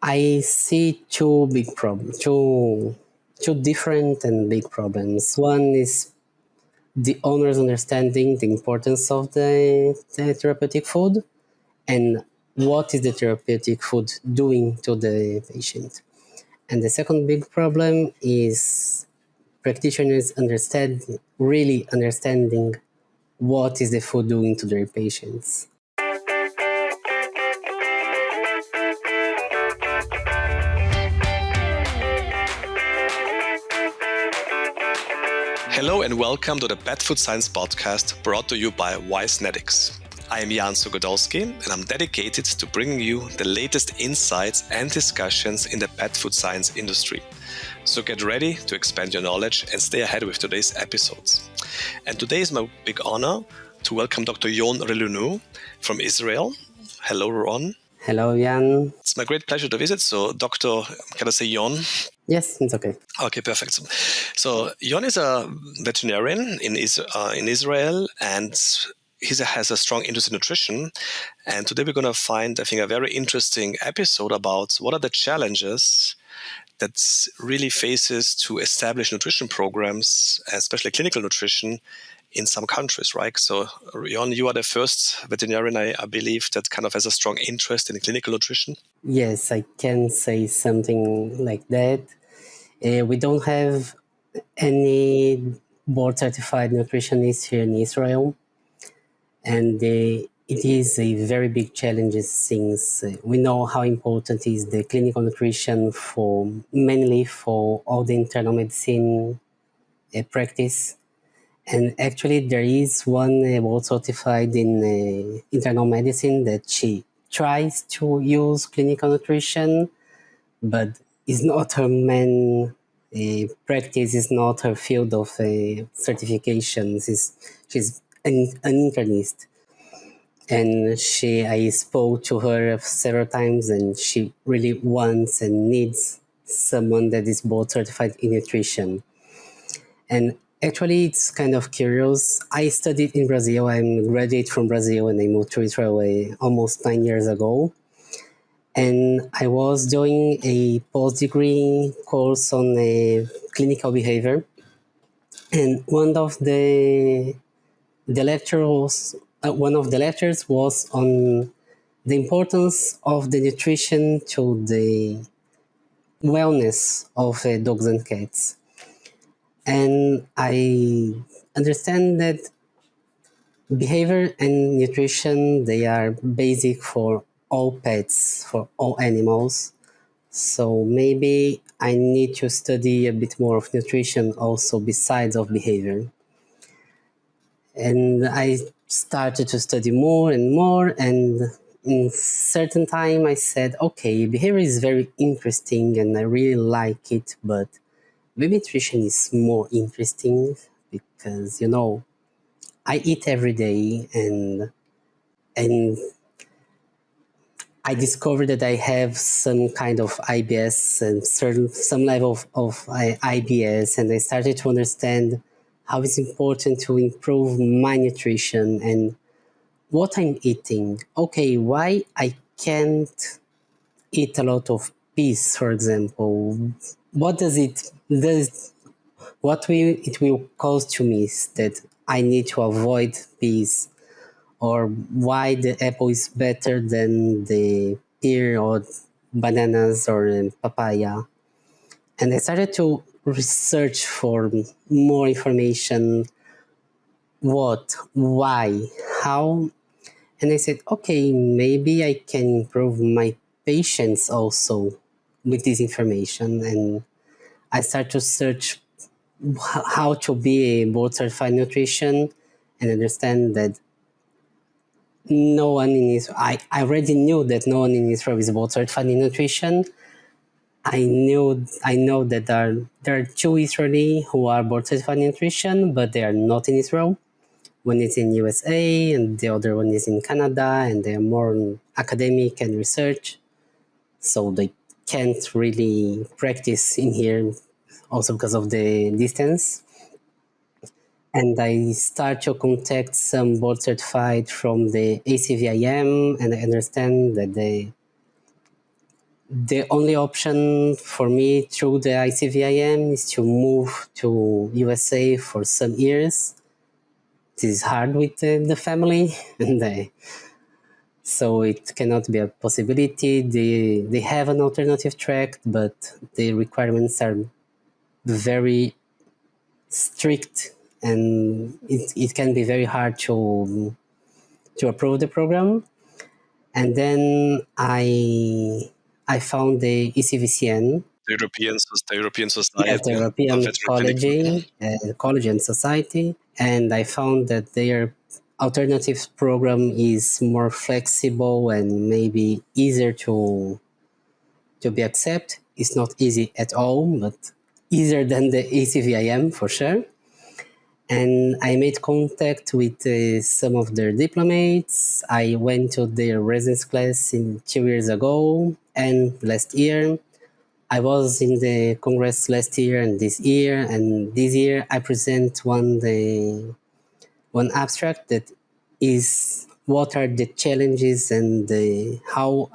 I see two different and big problems. One is the owner's understanding the importance of the therapeutic food and what is the therapeutic food doing to the patient. And the second big problem is practitioners really understanding what is the food doing to their patients. Hello and welcome to the Pet Food Science Podcast brought to you by Wisenetics. I am Jan Sugodolski and I'm dedicated to bringing you the latest insights and discussions in the pet food science industry. So get ready to expand your knowledge and stay ahead with today's episodes. And today is my big honor to welcome Dr. Yon Raileanu from Israel. Hello, Ron. Hello, Jan. It's my great pleasure to visit. So, Dr. Can I say Yon? Yes, it's okay. Okay, perfect. So Yon is a veterinarian in Israel, and he has a strong interest in nutrition. And today we're going to find, I think, a very interesting episode about what are the challenges that really faces to establish nutrition programs, especially clinical nutrition, in some countries, right? So, Yon, you are the first veterinarian, I believe, that kind of has a strong interest in clinical nutrition. Yes, I can say something like that. We don't have any board-certified nutritionists here in Israel, and it is a very big challenge since we know how important is the clinical nutrition mainly for all the internal medicine practice. And actually, there is one board certified in internal medicine that she tries to use clinical nutrition, but is not her main practice, is not her field of certifications. She's an internist. And I spoke to her several times, and she really wants and needs someone that is board certified in nutrition. And actually, it's kind of curious. I studied in Brazil. I'm a graduate from Brazil, and I moved to Israel almost 9 years ago. And I was doing a post-degree course on clinical behavior. And one of the lectures was on the importance of the nutrition to the wellness of dogs and cats. And I understand that behavior and nutrition, they are basic for all pets, for all animals. So maybe I need to study a bit more of nutrition also besides of behavior. And I started to study more and more, and in certain time I said, okay, behavior is very interesting and I really like it, but maybe nutrition is more interesting because, I eat every day and I discovered that I have some kind of IBS and some level of IBS, and I started to understand how it's important to improve my nutrition and what I'm eating. Okay, why I can't eat a lot of peas, for example? What it will cause to me is that I need to avoid peas, or why the apple is better than the pear or bananas or papaya. And I started to research for more information. What, why, how? And I said, okay, maybe I can improve my patients also with this information. And I started to search how to be a board certified nutrition and understand that no one in Israel, I already knew that no one in Israel is board certified in nutrition. I know that there are two Israeli who are board certified in nutrition, but they are not in Israel. One is in USA and the other one is in Canada, and they are more on academic and research. So they can't really practice in here also because of the distance. And I start to contact some board certified from the ACVIM, and I understand that The only option for me through the ICVIM is to move to USA for some years. This is hard with the family, and so it cannot be a possibility. They have an alternative track, but the requirements are very strict, and it can be very hard to approve the program. And then I found the ECVCN, The European yes, the Society of European Veterinary Clinical. College and Society, and I found that their alternative program is more flexible and maybe easier to be accepted. It's not easy at all, but easier than the ECVIM for sure. And I made contact with some of their diplomates. I went to their residence class 2 years ago and last year. I was in the Congress last year and this year I present one abstract that is what are the challenges and how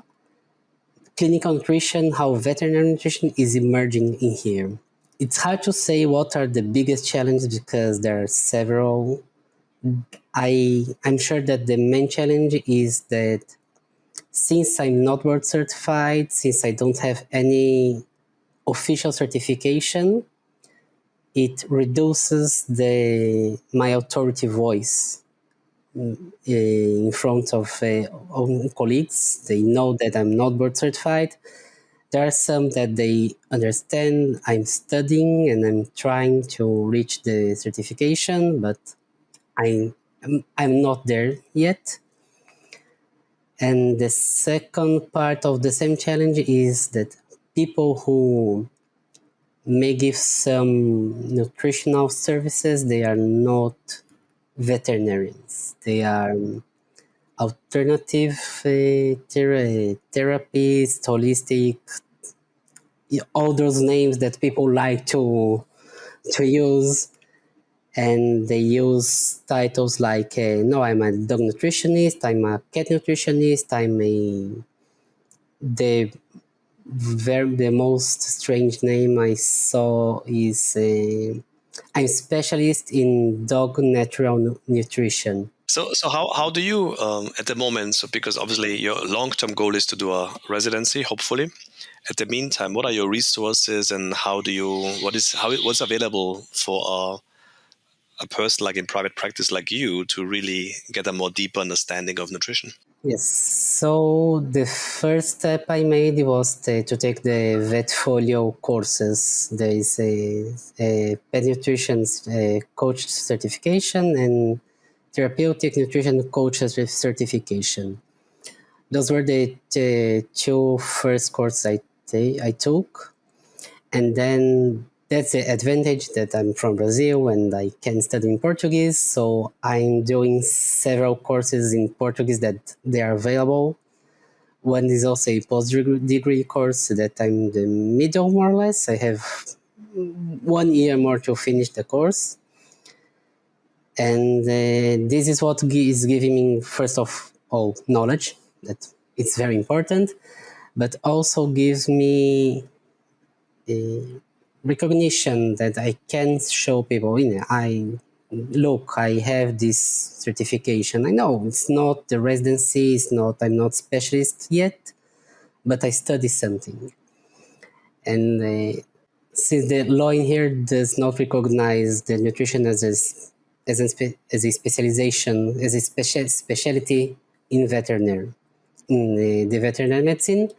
clinical nutrition, how veterinary nutrition is emerging in here. It's hard to say what are the biggest challenges because there are several. I'm sure that the main challenge is that since I'm not board certified, since I don't have any official certification, it reduces my authority voice in front of colleagues. They know that I'm not board certified. There are some that they understand I'm studying and I'm trying to reach the certification, but I'm not there yet. And the second part of the same challenge is that people who may give some nutritional services, they are not veterinarians. They are alternative therapists, holistic, all those names that people like to use. And they use titles like, no, I'm a dog nutritionist, I'm a cat nutritionist, the the most strange name I saw is I'm specialist in dog natural nutrition. So how do you at the moment? So because obviously your long-term goal is to do a residency, hopefully. At the meantime, what are your resources and what's available for a person like in private practice like you to really get a more deeper understanding of nutrition? Yes, so the first step I made was to take the Vetfolio courses. There is a pet nutrition coach certification and therapeutic nutrition coach certification. Those were the two first courses I took. And then that's the advantage that I'm from Brazil and I can study in Portuguese. So I'm doing several courses in Portuguese that they are available. One is also a post-degree course that I'm in the middle, more or less. I have 1 year more to finish the course. And this is what is giving me, first of all, knowledge, that it's very important, but also gives me recognition that I can show people, I have this certification. I know it's not the residency, I'm not specialist yet, but I study something. And since the law in here does not recognize the nutrition as a specialization, as a specialty in veterinary, in the veterinary medicine.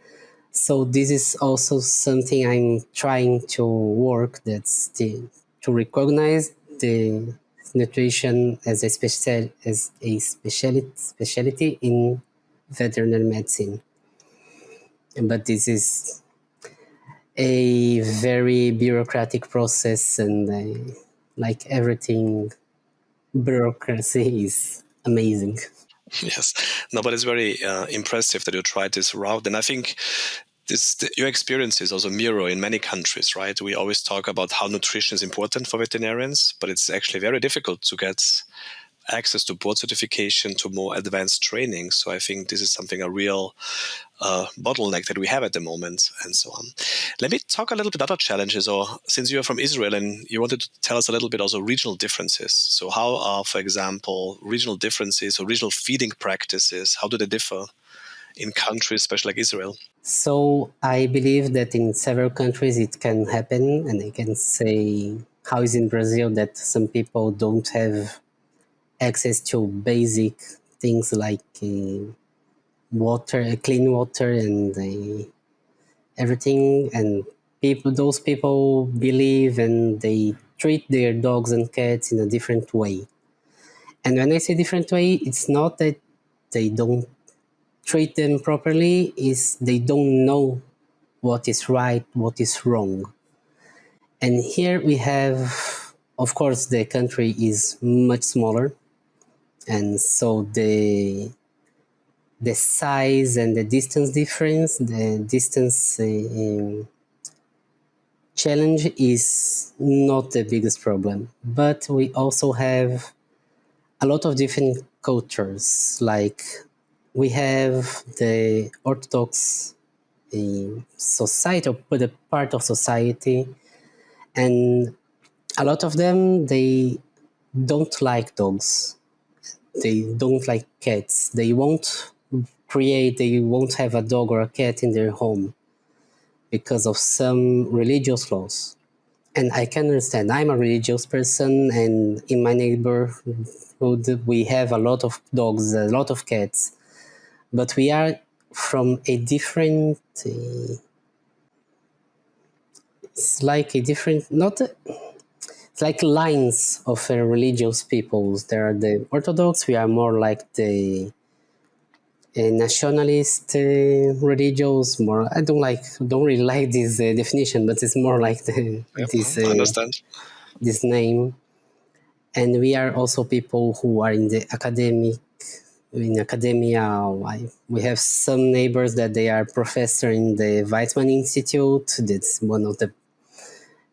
So this is also something I'm trying to work. To recognize the nutrition as a specialty in veterinary medicine. But this is a very bureaucratic process, and like everything, bureaucracy is amazing. Yes, no, but it's very impressive that you tried this route, and I think your experiences also mirror in many countries, right? We always talk about how nutrition is important for veterinarians, but it's actually very difficult to get access to board certification, to more advanced training. So I think this is something, a real bottleneck that we have at the moment, and so on. Let me talk a little bit other challenges, or since you are from Israel and you wanted to tell us a little bit also regional differences. So how are, for example, regional differences or regional feeding practices, how do they differ in countries, especially like Israel? So I believe that in several countries it can happen, and I can say how is in Brazil that some people don't have access to basic things like water, clean water, and everything. And those people believe and they treat their dogs and cats in a different way. And when I say different way, it's not that they don't treat them properly; is they don't know what is right, what is wrong. And here we have, of course, the country is much smaller, and so the size and the distance difference, the distance challenge is not the biggest problem. But we also have a lot of different cultures. Like we have the Orthodox society, or the part of society, and a lot of them they don't like dogs. They don't like cats. They won't have a dog or a cat in their home because of some religious laws. And I can understand. I'm a religious person, and in my neighborhood, we have a lot of dogs, a lot of cats. But we are from a different. It's like a different, not. It's like lines of religious peoples. There are the Orthodox. We are more like the nationalist religious. More, don't really like this definition, but it's more like Yep, I understand. this name. And we are also people who are in academia. We have some neighbors that they are professor in the Weizmann Institute. That's one of the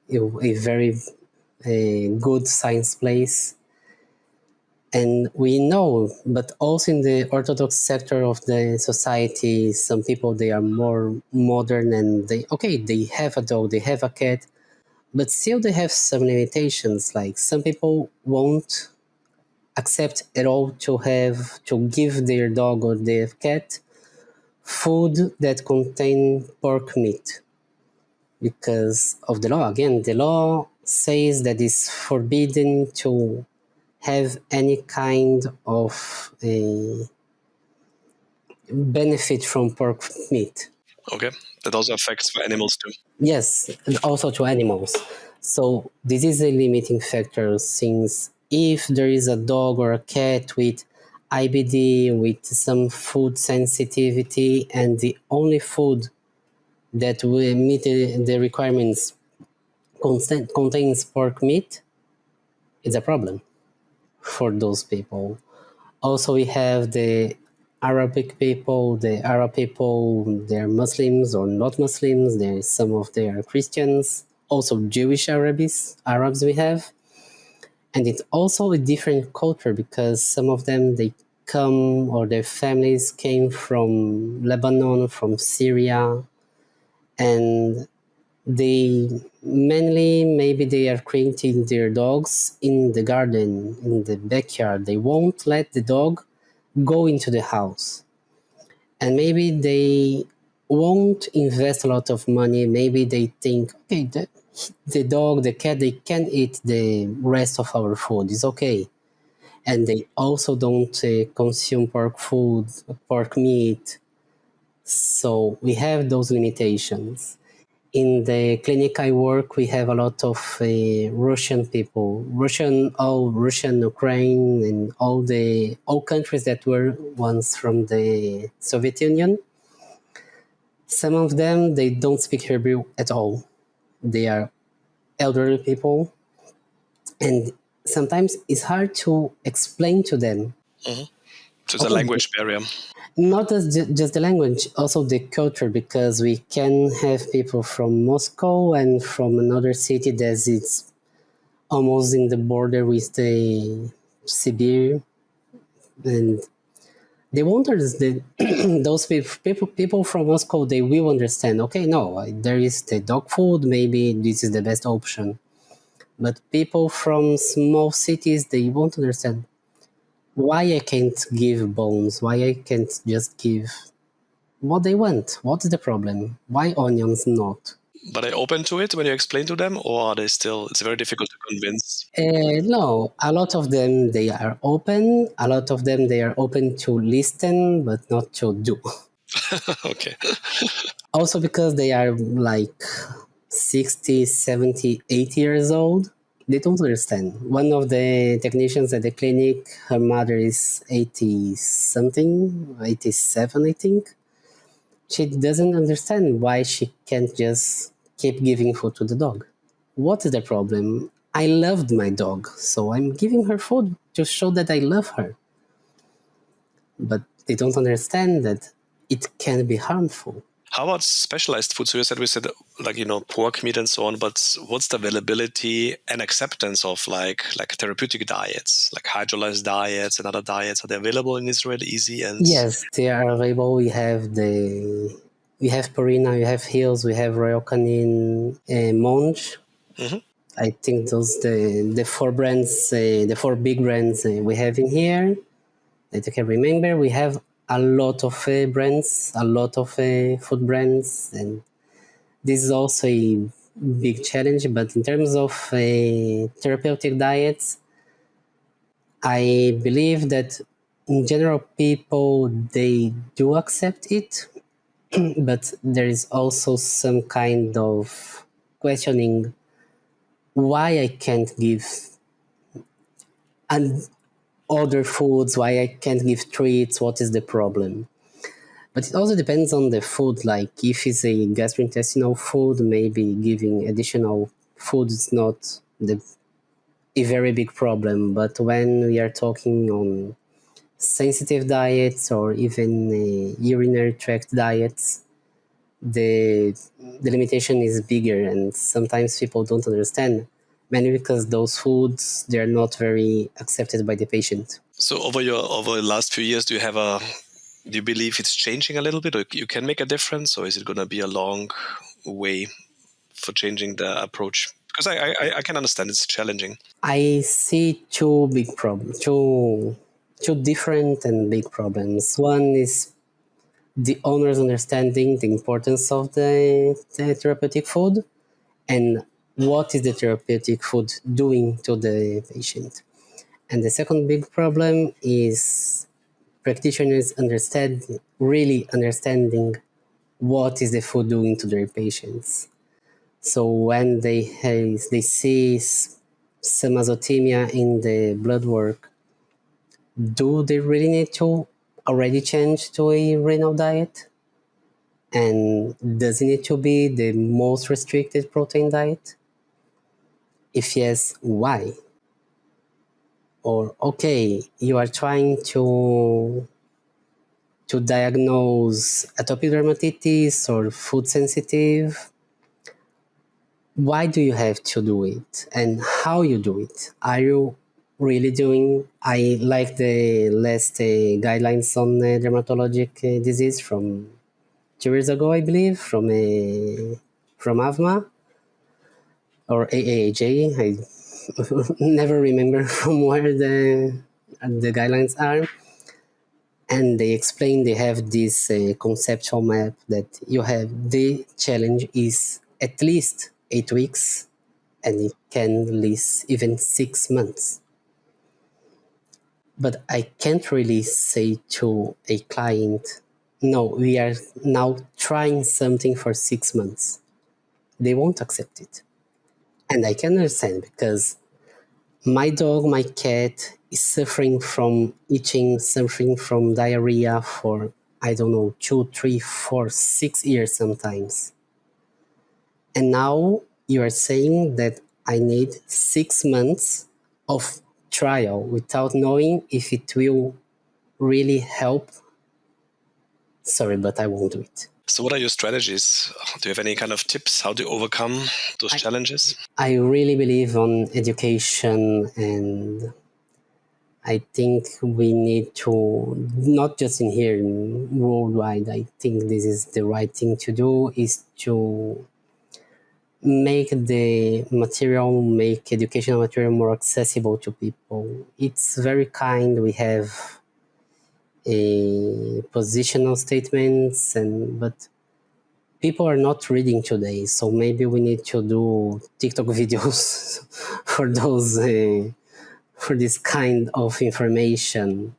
a very good science place. And we know, but also in the Orthodox sector of the society, some people they are more modern, and they have a dog, they have a cat, but still they have some limitations. Like some people won't accept at all to give their dog or their cat food that contain pork meat because of the law. Again, the law says that it's forbidden to have any kind of a benefit from pork meat. Okay, that also affects the animals too. Yes, and also to animals. So this is a limiting factor since if there is a dog or a cat with IBD, with some food sensitivity, and the only food that will meet the requirements contains pork meat, it's a problem for those people. Also, we have the Arabic people. The Arab people, they're Muslims or not Muslims. There's some of them are Christians. Also, Jewish Arabs we have, and it's also a different culture because some of them they come or their families came from Lebanon, from Syria, and they mainly maybe they are creating their dogs in the garden, in the backyard. They won't let the dog go into the house, and maybe they won't invest a lot of money. Maybe they think, okay, the dog, the cat, they can eat the rest of our food, it's okay. And they also don't consume pork meat. So we have those limitations. In the clinic I work, we have a lot of Russian people, Russian, Ukraine, and all countries that were once from the Soviet Union. Some of them they don't speak Hebrew at all. They are elderly people, and sometimes it's hard to explain to them. Hmm. So it's a Okay, language barrier. not just the language, also the culture, because we can have people from Moscow and from another city that is almost in the border with the severe, and they won't understand. Those people from Moscow, they will understand. Okay, no, there is the dog food. Maybe this is the best option. But people from small cities, they won't understand why I can't give bones. Why I can't just give what they want. What's the problem? Why onions not? But are they open to it when you explain to them, or are they still? It's very difficult to convince. No, a lot of them they are open. A lot of them they are open to listen, but not to do. Okay. Also because they are like 60, 70, 80 years old. They don't understand. One of the technicians at the clinic, her mother is 80 something, 87, I think. She doesn't understand why she can't just keep giving food to the dog. What is the problem? I loved my dog, so I'm giving her food to show that I love her. But they don't understand that it can be harmful. How about specialized food? So we said like pork meat and so on, but what's the availability and acceptance of like therapeutic diets, like hydrolyzed diets and other diets? Are they available in Israel easy? And Yes, they are available. We have Purina, we have Hills, we have Royal Canin, Monge. Mhm. I think those the four brands, the four big brands we have in here that you can remember. We have a lot of brands, a lot of food brands, and this is also a big challenge. But in terms of therapeutic diets, I believe that in general people they do accept it, but there is also some kind of questioning why I can't give and other foods, why I can't give treats, what is the problem. But it also depends on the food, like if it's a gastrointestinal food, maybe giving additional food is not a very big problem. But when we are talking on sensitive diets or even urinary tract diets, the limitation is bigger, and sometimes people don't understand, mainly because those foods they're not very accepted by the patient. So over the last few years, do you believe it's changing a little bit, or you can make a difference, or is it going to be a long way for changing the approach? Because I can understand it's challenging. I see two big problems, two different and big problems. One is the owner's understanding the importance of the therapeutic food and what is the therapeutic food doing to the patient. And the second big problem is practitioners really understanding what is the food doing to their patients. So when they see some azotemia in the blood work, do they really need to already change to a renal diet? And does it need to be the most restricted protein diet? If yes, why? Or okay, you are trying to diagnose atopic dermatitis or food sensitive. Why do you have to do it and how you do it? Are you really doing? I like the last guidelines on dermatologic disease from 2 years ago, I believe, from AVMA or AAJ. I never remember from where the guidelines are. And they explain they have this conceptual map that you have the challenge is at least 8 weeks and it can last even 6 months. But I can't really say to a client, no, we are now trying something for 6 months. They won't accept it. And I can understand because my dog, my cat is suffering from itching, suffering from diarrhea for, I don't know, 2, 3, 4, 6 years sometimes. And now you are saying that I need 6 months of trial without knowing if it will really help. Sorry, but I won't do it. So what are your strategies? Do you have any kind of tips how to overcome those challenges? I really believe on education and I think we need to, not just in here, worldwide, I think this is the right thing to do, is to make the material, make educational material more accessible to people. It's very kind. We have a positional statements, but people are not reading today. So maybe we need to do TikTok videos for those for this kind of information,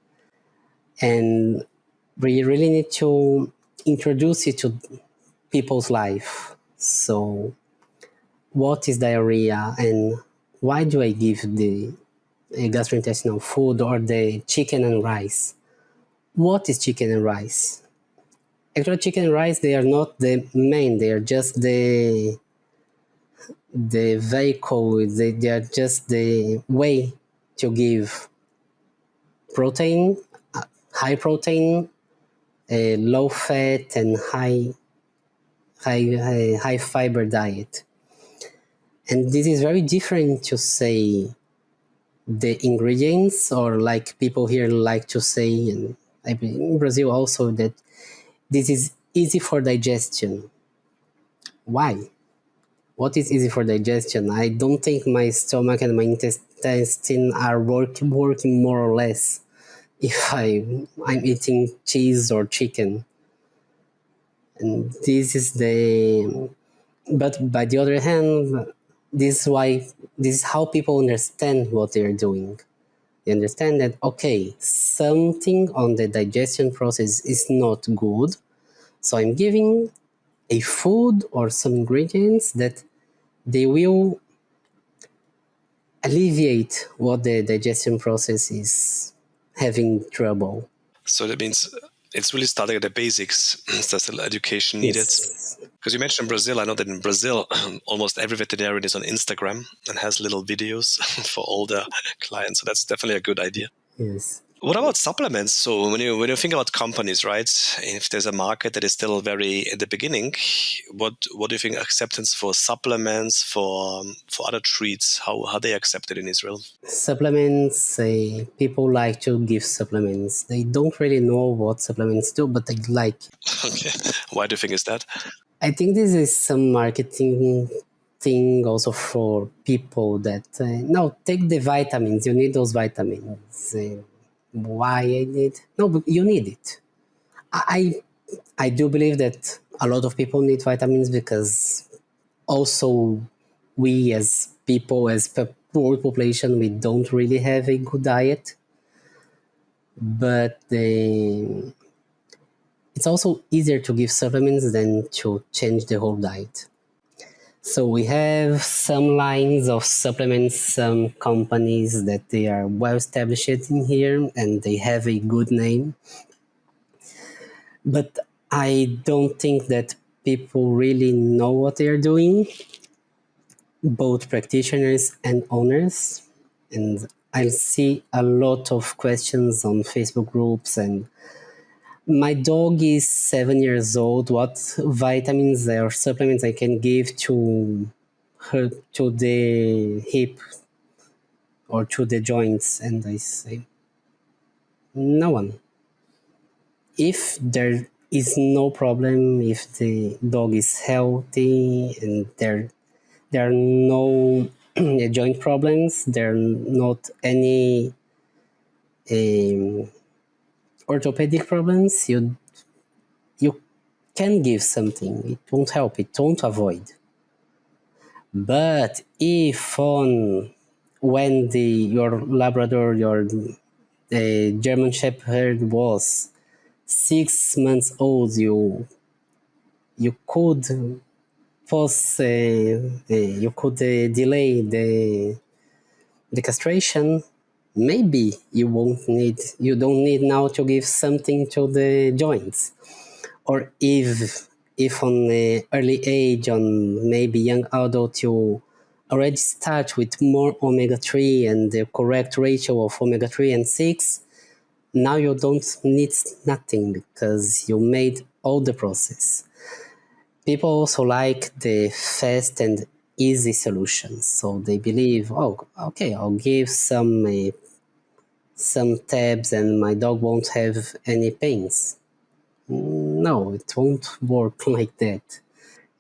and we really need to introduce it to people's life. So what is diarrhea and why do I give the gastrointestinal food or the chicken and rice? What is chicken and rice? Actually, chicken and rice, they are not the main, they are just the vehicle, they are just the way to give protein, high protein, low fat, and high fiber diet. And this is very different to say the ingredients, or like people here like to say, and I believe in Brazil also, that this is easy for digestion. Why? What is easy for digestion? I don't think my stomach and my intestine are working more or less if I'm eating cheese or chicken. And this is the, but by the other hand, this is how people understand what they're doing. They understand that, okay, something on the digestion process is not good, so I'm giving a food or some ingredients that they will alleviate what the digestion process is having trouble. So that means it's really starting at the basics. There's still education needed. Yes. Because you mentioned Brazil. I know that in Brazil, almost every veterinarian is on Instagram and has little videos for all the clients. So that's definitely a good idea. Yes. What about supplements? So when you think about companies, right? If there's a market that is still very at the beginning, what do you think acceptance for supplements for other treats? How they accepted in Israel? Supplements, people like to give supplements. They don't really know what supplements do, but they like. Okay. Why do you think is that? I think this is some marketing thing also for people that, no, take the vitamins. You need those vitamins. Why I need? No, but you need it. I do believe that a lot of people need vitamins because also we as people, as poor population, we don't really have a good diet. But it's also easier to give supplements than to change the whole diet. So we have some lines of supplements, some companies that they are well established in here and they have a good name. But I don't think that people really know what they are doing, both practitioners and owners. And I see a lot of questions on Facebook groups, and my dog is 7 years old. What vitamins or supplements I can give to her, to the hip or to the joints? And I say, no one. If there is no problem, if the dog is healthy and there are no joint problems, there are not any um, orthopedic problems, you can give something. It won't help. It won't avoid. But if when your Labrador, your German Shepherd was 6 months old, you could delay the castration. Maybe you don't need now to give something to the joints. Or if on the early age, on maybe young adult, you already start with more omega-3 and the correct ratio of omega-3 and 6, now you don't need nothing because you made all the process. People also like the fast and easy solutions. So they believe, oh, okay, I'll give some some tabs and my dog won't have any pains. No, it won't work like that.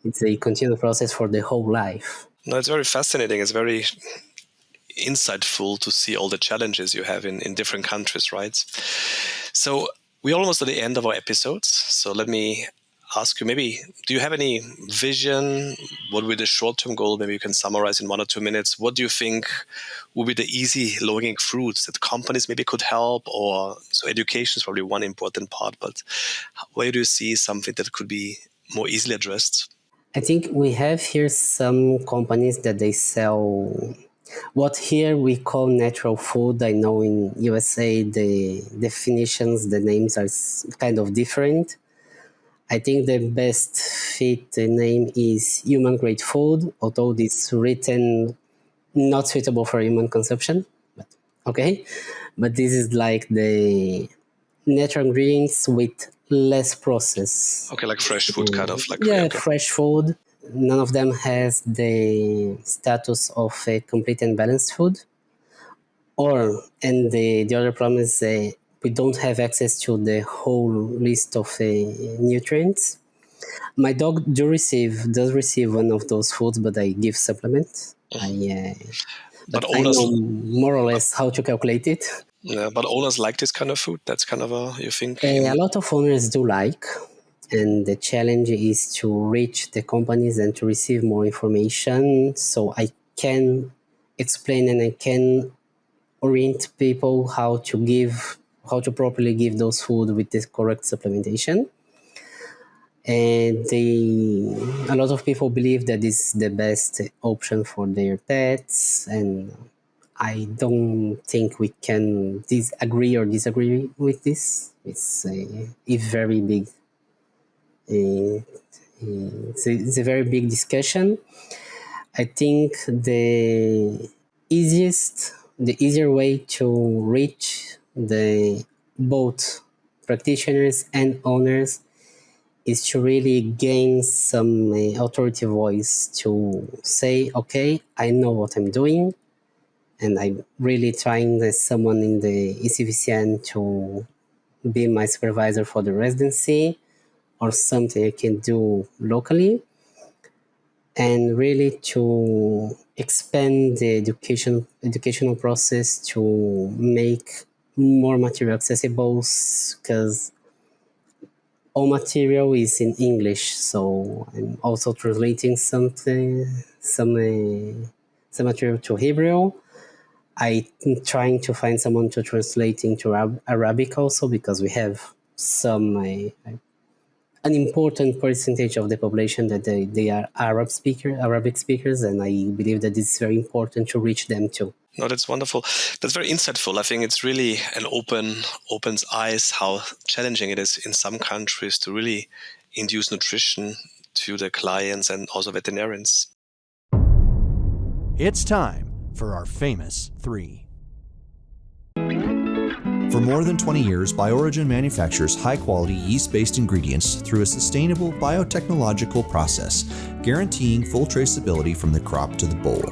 It's a continual process for the whole life. No, it's very fascinating. It's very insightful to see all the challenges you have in different countries, right? So we're almost at the end of our episodes. So let me ask you, maybe, do you have any vision? What would be the short-term goal? Maybe you can summarize in 1 or 2 minutes. What do you think would be the easy low-hanging fruits that companies maybe could help? Or so education is probably one important part, but where do you see something that could be more easily addressed? I think we have here some companies that they sell what here we call natural food. I know in USA the definitions, the names are kind of different. I think the best fit name is human grade food, although it's written not suitable for human consumption. But okay, but this is like the natural ingredients with less process. Okay, like fresh food, kind of like, Yeah, okay. fresh food. None of them has the status of a complete and balanced food. And the other problem is we don't have access to the whole list of nutrients. My dog does receive one of those foods, but I give supplements. But But I owners, know more or less how to calculate it. yeah, but owners like this kind of food. That's kind of a, you think A in. lot of owners do like, and the challenge is to reach the companies and to receive more information so I can explain and I can orient people how to properly give those food with the correct supplementation. And a lot of people believe that this is the best option for their pets, and I don't think we can disagree or disagree with this. A very big it's a very big discussion. I think the easier way to reach the both practitioners and owners is to really gain some authority voice to say, okay, I know what I'm doing, and I'm really trying as someone in the ECVCN to be my supervisor for the residency or something I can do locally, and really to expand the educational process to make more material accessible, because all material is in English, so I'm also translating some material to Hebrew. I'm trying to find someone to translate into Arabic also, because we have some an important percentage of the population that they are Arabic speakers, and I believe that it's very important to reach them too. No, that's wonderful. That's very insightful. I think it's really opens eyes how challenging it is in some countries to really induce nutrition to the clients and also veterinarians. It's time for our famous three. For more than 20 years, BioOrigin manufactures high-quality yeast-based ingredients through a sustainable biotechnological process, guaranteeing full traceability from the crop to the bowl.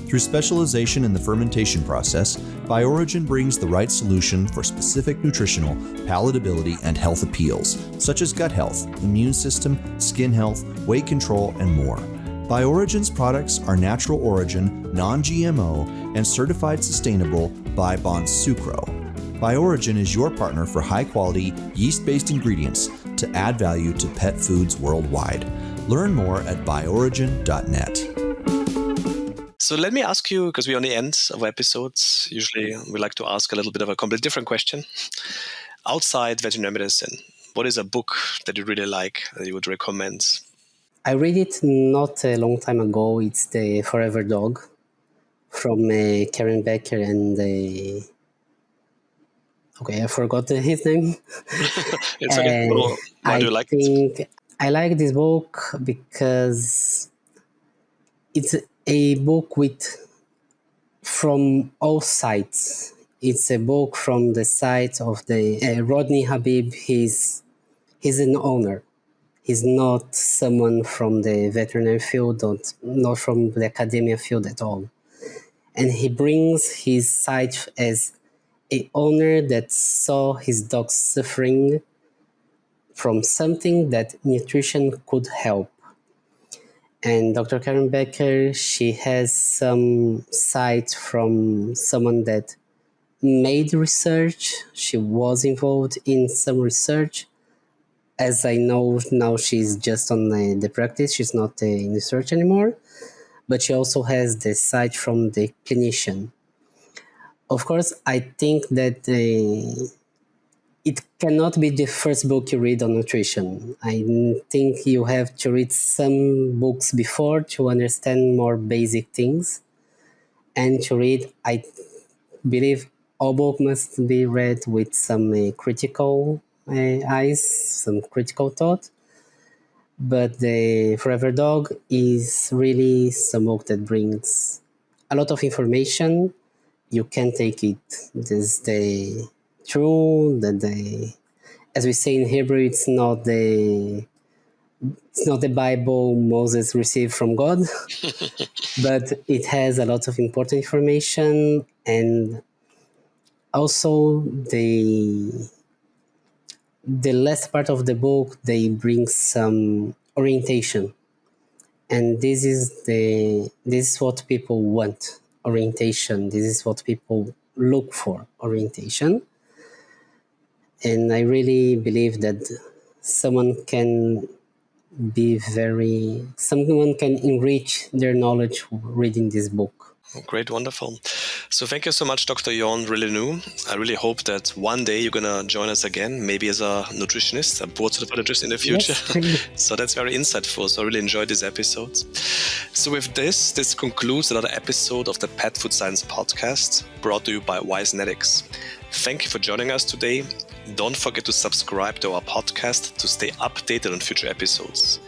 Through specialization in the fermentation process, BioOrigin brings the right solution for specific nutritional, palatability, and health appeals, such as gut health, immune system, skin health, weight control, and more. BioOrigin's products are natural origin, non-GMO, and certified sustainable by Bonsucro. BioOrigin is your partner for high-quality, yeast-based ingredients to add value to pet foods worldwide. Learn more at bioorigin.net. So let me ask you, because we're on the end of episodes, usually we like to ask a little bit of a completely different question. Outside veterinary medicine, what is a book that you really like that you would recommend? I read it not a long time ago. It's The Forever Dog from Karen Becker and okay, I forgot his name. It's okay. Why do I you like it? think I like this book because it's a book from all sides. It's a book from the side of the Rodney Habib. He's an owner. He's not someone from the veterinary field, or not from the academia field at all. And he brings his side as a owner that saw his dog suffering from something that nutrition could help. And Dr. Karen Becker, she has some sight from someone that made research. She was involved in some research. As I know now, she's just on the practice. She's not in research anymore. But she also has the sight from the clinician. Of course, I think that it cannot be the first book you read on nutrition. I think you have to read some books before to understand more basic things. And to read, I believe all books must be read with some critical eyes, some critical thought. But the Forever Dog is really some book that brings a lot of information. You can take it as the true, that the, as we say in Hebrew, it's not the Bible Moses received from God, but it has a lot of important information, and also the last part of the book, they bring some orientation, and this is what people want, orientation. This is what people look for, orientation. And I really believe that someone can someone can enrich their knowledge reading this book. Great, wonderful. So thank you so much, Dr. Yon Raileanu. I really hope that one day you're going to join us again, maybe as a nutritionist, a board-certified nutritionist in the future. Yes. So that's very insightful. So I really enjoyed these episodes. So with this concludes another episode of the Pet Food Science Podcast, brought to you by Wisenetics. Thank you for joining us today. Don't forget to subscribe to our podcast to stay updated on future episodes.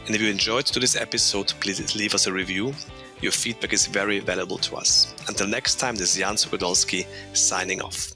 And if you enjoyed today's episode, please leave us a review. Your feedback is very valuable to us. Until next time, this is Jan Sokodolski signing off.